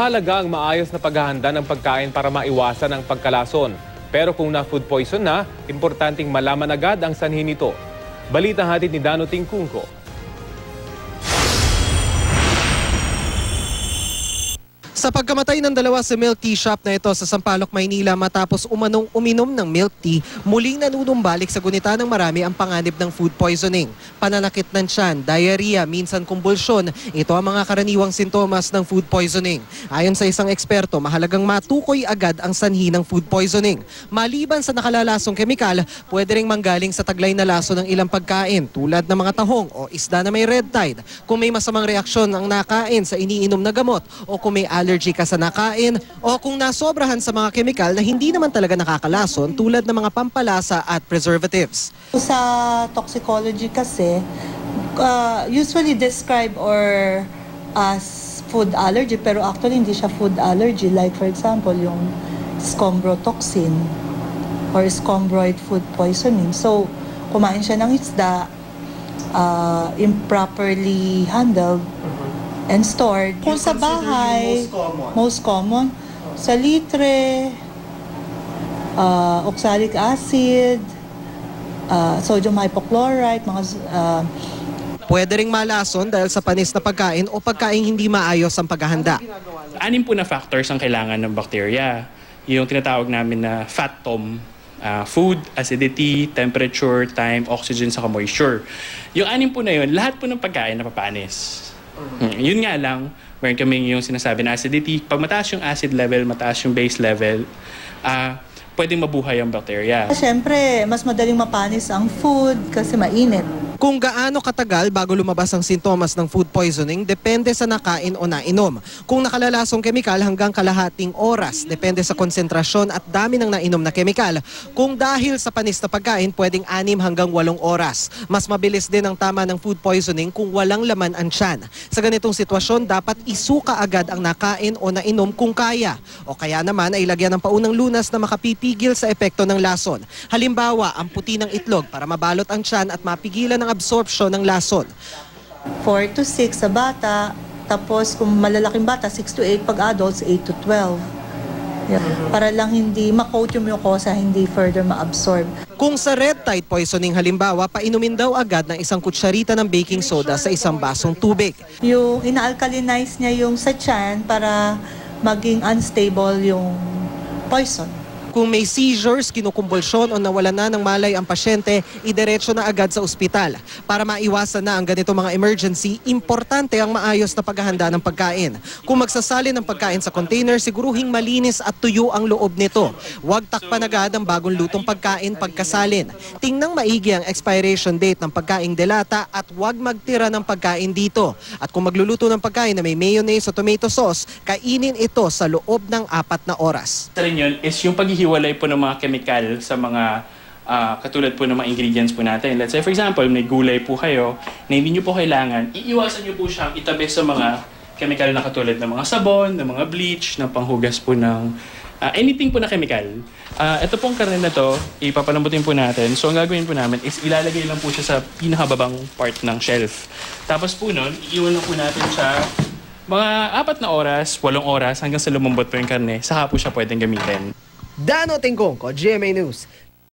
Mahalaga ang maayos na paghahanda ng pagkain para maiwasan ang pagkalason. Pero kung na-food poison na, importanteng malaman agad ang sanhi nito. Balita hatid ni Dano Tingkungko. Sa pagkamatay ng dalawa sa milk tea shop na ito sa Sampaloc, Maynila matapos uminom ng milk tea, muling nanunumbalik sa gunita ng marami ang panganib ng food poisoning. Pananakit ng tiyan, diarrhea, minsan kumbulsyon, ito ang mga karaniwang sintomas ng food poisoning. Ayon sa isang eksperto, mahalagang matukoy agad ang sanhi ng food poisoning. Maliban sa nakalalasong kemikal, pwede ring manggaling sa taglay na laso ng ilang pagkain tulad ng mga tahong o isda na may red tide, kung may masamang reaksyon ang nakain sa iniinom na gamot o kung may allergy ka sa nakain o kung nasobrahan sa mga kemikal na hindi naman talaga nakakalason tulad ng mga pampalasa at preservatives. Sa toxicology kasi, usually describe or as food allergy pero actually hindi siya food allergy. Like for example, yung scombrotoxin or scombroid food poisoning. So, kumain siya ng isda, improperly handled, and stored. Kung sa bahay, most common, salitre, oxalic acid, sodium hypochlorite, mga Pwede ring malason dahil sa panis na pagkain o pagkain hindi maayos ang paghahanda. 6 po na factors ang kailangan ng bacteria. Yung tinatawag namin na FATTOM, food, acidity, temperature, time, oxygen, saka moisture. Yung 6 po na yun, lahat po ng pagkain napapanis. Yun nga lang, meron kaming yung sinasabi na acidity. Pag mataas yung acid level, mataas yung base level, pwedeng mabuhay ang bacteria. Siyempre, mas madaling mapanis ang food kasi mainit. Kung gaano katagal bago lumabas ang sintomas ng food poisoning, depende sa nakain o nainom. Kung nakalalasong kemikal hanggang kalahating oras, depende sa konsentrasyon at dami ng nainom na kemikal. Kung dahil sa panis na pagkain, pwedeng 6 hanggang 8 oras. Mas mabilis din ang tama ng food poisoning kung walang laman ang tiyan. Sa ganitong sitwasyon, dapat isuka agad ang nakain o nainom kung kaya. O kaya naman ay lagyan ng paunang lunas na makapipigil sa epekto ng lason. Halimbawa, ang puti ng itlog para mabalot ang tiyan at mapigilan ang absorption ng lason. 4 to 6 sa bata, tapos kung malalaking bata, 6 to 8, pag adults, 8 to 12. Yeah. Para lang hindi ma-coat yung mucosa, hindi further ma-absorb. Kung sa red tide poisoning halimbawa, painumin daw agad ng 1 kutsarita ng baking soda sa 1 basong tubig. Yung ina-alkalinize niya yung sa tiyan para maging unstable yung poison. Kung may seizures, kinukumbulsyon o nawala na ng malay ang pasyente, idiretso na agad sa ospital. Para maiwasan na ang ganito mga emergency, importante ang maayos na paghahanda ng pagkain. Kung magsasalin ng pagkain sa container, siguruhing malinis at tuyo ang loob nito. Huwag takpan agad ang bagong lutong pagkain pagkasalin. Tingnang maigi ang expiration date ng pagkaing delata at huwag magtira ng pagkain dito. At kung magluluto ng pagkain na may mayonnaise o tomato sauce, kainin ito sa loob ng 4 na oras. Isa rin yun is yung paghihiwalay po ng mga chemical sa mga katulad po ng mga ingredients po natin. Let's say for example, may gulay po kayo na hindi nyo po kailangan, iiwasan nyo po siyang itabi sa mga chemical na katulad ng mga sabon, ng mga bleach, ng panghugas po ng anything po na chemical. Ito pong karne na to, ipapalambutin po natin. So ang gagawin po namin is ilalagay lang po siya sa pinakababang part ng shelf. Tapos po nun, iiwan lang po natin siya mga 4 na oras, 8 oras hanggang sa lumambot po yung karne, saka po siya pwedeng gamitin. Dano Tingkungko, GMA News.